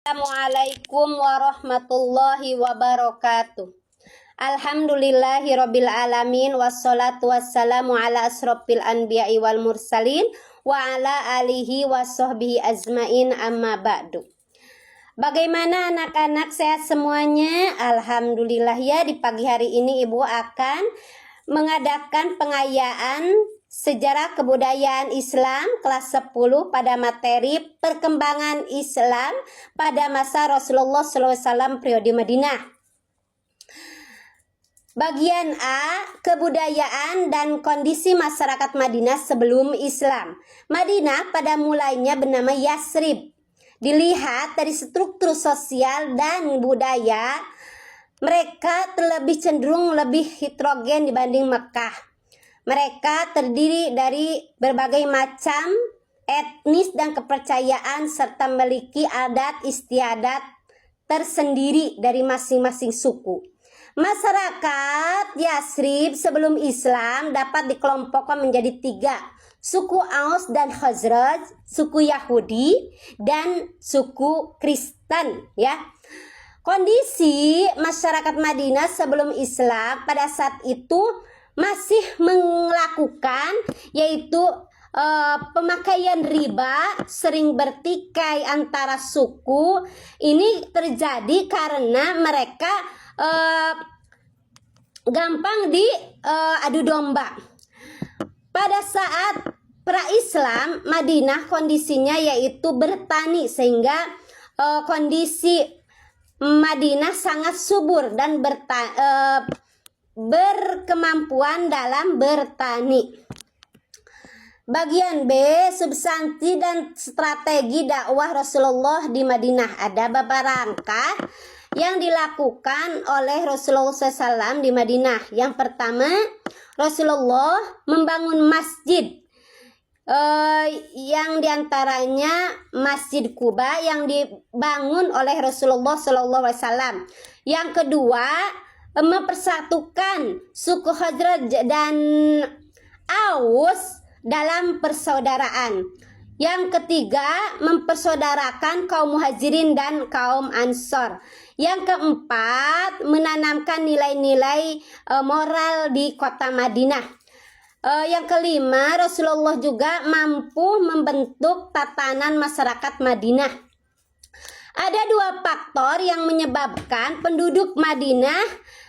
Assalamualaikum warahmatullahi wabarakatuh. Alhamdulillahirabbil alamin wassalatu wassalamu ala asrofil anbiya'i wal mursalin wa ala alihi wassohbihi azmain amma ba'du. Bagaimana anak-anak, sehat semuanya? Alhamdulillah ya, di pagi hari ini Ibu akan mengadakan pengayaan Sejarah Kebudayaan Islam kelas 10 pada materi Perkembangan Islam pada masa Rasulullah SAW periode Madinah. Bagian A, kebudayaan dan kondisi masyarakat Madinah sebelum Islam. Madinah pada mulanya bernama Yasrib. Dilihat dari struktur sosial dan budaya, mereka terlebih cenderung lebih heterogen dibanding Mekah. Mereka terdiri dari berbagai macam etnis dan kepercayaan serta memiliki adat istiadat tersendiri dari masing-masing suku. Masyarakat Yasrib sebelum Islam dapat dikelompokkan menjadi 3, suku Aus dan Khazraj, suku Yahudi, dan suku Kristen ya. Kondisi masyarakat Madinah sebelum Islam pada saat itu masih melakukan yaitu pemakaian riba, sering bertikai antara suku. Ini terjadi karena mereka gampang adu domba. Pada saat pra-Islam, Madinah kondisinya yaitu bertani, sehingga kondisi Madinah sangat subur dan berkemampuan dalam bertani. Bagian B, substansi dan strategi dakwah Rasulullah di Madinah. Ada beberapa langkah yang dilakukan oleh Rasulullah SAW di Madinah. Yang pertama, Rasulullah membangun masjid, yang diantaranya Masjid Quba yang dibangun oleh Rasulullah SAW. Yang kedua, mempersatukan suku Khazraj dan Aus dalam persaudaraan. Yang ketiga, mempersaudarakan kaum Muhajirin dan kaum Ansor. Yang keempat, menanamkan nilai-nilai moral di kota Madinah. Yang kelima, Rasulullah juga mampu membentuk tatanan masyarakat Madinah. Ada 2 faktor yang menyebabkan penduduk Madinah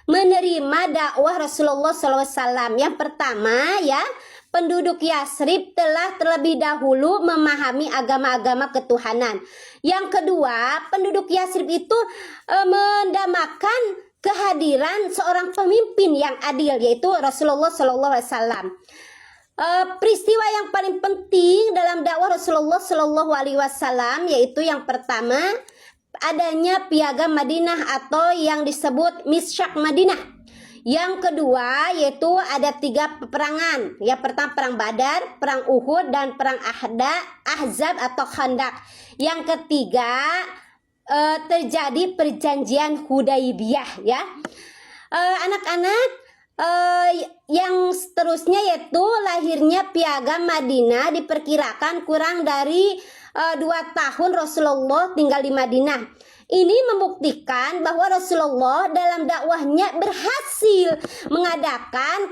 menerima dakwah Rasulullah SAW. Yang pertama ya, penduduk Yasrib telah terlebih dahulu memahami agama-agama ketuhanan. Yang kedua, penduduk Yasrib itu mendambakan kehadiran seorang pemimpin yang adil, yaitu Rasulullah SAW. Peristiwa yang paling penting dalam dakwah Rasulullah SAW yaitu yang pertama, adanya piagam Madinah atau yang disebut Misyak Madinah. Yang kedua yaitu ada 3 peperangan. Yang pertama perang Badar, perang Uhud, dan perang Ahzab atau Khandaq. Yang ketiga terjadi perjanjian Hudaibiyah ya. Anak-anak, yang seterusnya yaitu lahirnya piagam Madinah diperkirakan kurang dari 2 tahun Rasulullah tinggal di Madinah. Ini membuktikan bahwa Rasulullah dalam dakwahnya berhasil mengadakan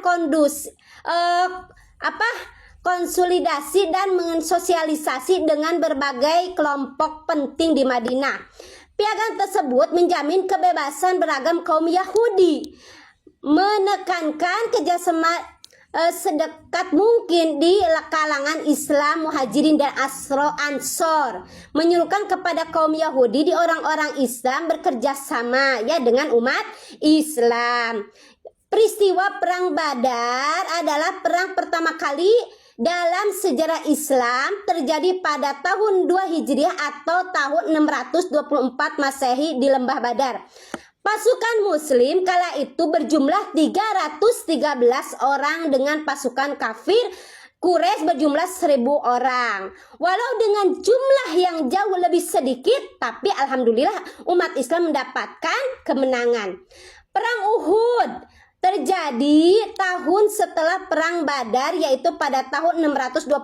konsolidasi dan mensosialisasi dengan berbagai kelompok penting di Madinah. Piagam tersebut menjamin kebebasan beragam kaum Yahudi, menekankan kerjasama sedekat mungkin di kalangan Islam, Muhajirin, dan Ansor, menyuruhkan kepada kaum Yahudi di orang-orang Islam bekerja sama ya dengan umat Islam. Peristiwa perang Badar adalah perang pertama kali dalam sejarah Islam, terjadi pada tahun 2 Hijriah atau tahun 624 Masehi di Lembah Badar. Pasukan Muslim kala itu berjumlah 313 orang dengan pasukan kafir Quraisy berjumlah 1000 orang. Walau dengan jumlah yang jauh lebih sedikit, tapi alhamdulillah umat Islam mendapatkan kemenangan. Perang Uhud terjadi tahun setelah perang Badar, yaitu pada tahun 625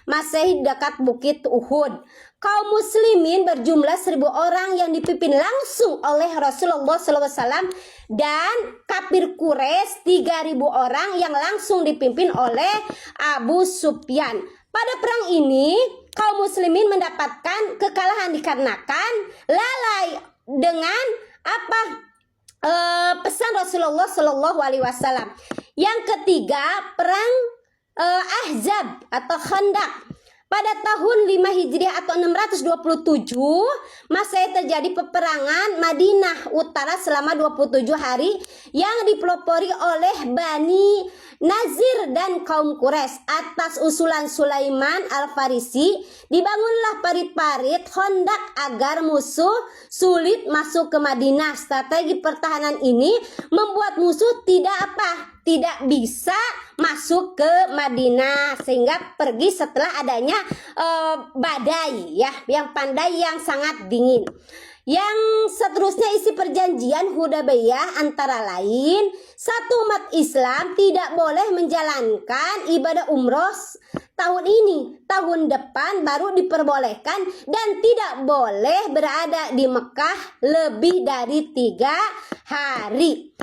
Masehi dekat Bukit Uhud. kaum muslimin berjumlah 1.000 orang yang dipimpin langsung oleh Rasulullah SAW, dan kafir Quraisy 3.000 orang yang langsung dipimpin oleh Abu Sufyan. Pada perang ini kaum muslimin mendapatkan kekalahan dikarenakan lalai dengan pesan Rasulullah SAW. Yang ketiga, perang Ahzab atau Khandaq. Pada tahun 5 Hijriah atau 627 Masehi terjadi peperangan Madinah Utara selama 27 hari yang dipelopori oleh Bani Nazir dan kaum Quraisy. Atas usulan Sulaiman Al-Farisi, dibangunlah parit-parit Khandaq agar musuh sulit masuk ke Madinah. Strategi pertahanan ini membuat musuh tidak bisa masuk ke Madinah, sehingga pergi setelah adanya badai ya, yang pandai yang sangat dingin. Yang seterusnya isi perjanjian Hudaybiyah antara lain, satu umat Islam tidak boleh menjalankan ibadah umroh tahun ini, tahun depan baru diperbolehkan, dan tidak boleh berada di Mekah lebih dari 3 hari.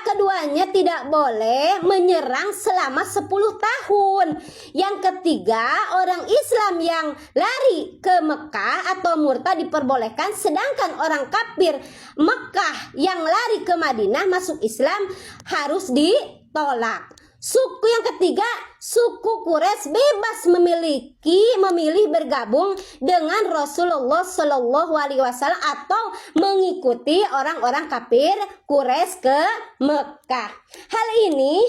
Keduanya tidak boleh menyerang selama 10 tahun. Yang ketiga, orang Islam yang lari ke Mekah atau murtad diperbolehkan, sedangkan orang kafir Mekah yang lari ke Madinah masuk Islam harus ditolak. Suku yang ketiga, suku Quraisy bebas memilih bergabung dengan Rasulullah SAW atau mengikuti orang-orang kafir Quraisy ke Mekah. Hal ini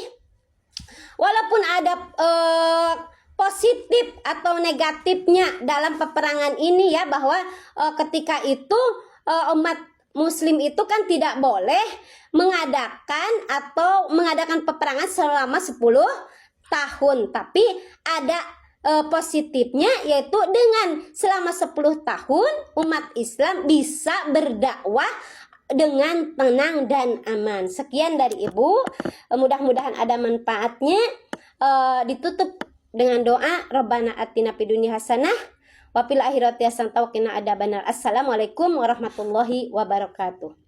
walaupun ada positif atau negatifnya dalam peperangan ini ya, bahwa ketika itu umat Muslim itu kan tidak boleh mengadakan peperangan selama 10 tahun. Tapi ada positifnya, yaitu dengan selama 10 tahun umat Islam bisa berdakwah dengan tenang dan aman. Sekian dari Ibu, mudah-mudahan ada manfaatnya. Ditutup dengan doa, Rabbana atina fid dunya hasanah wa fil akhirati hasanah wa qina adzabannar. Assalamualaikum warahmatullahi wabarakatuh.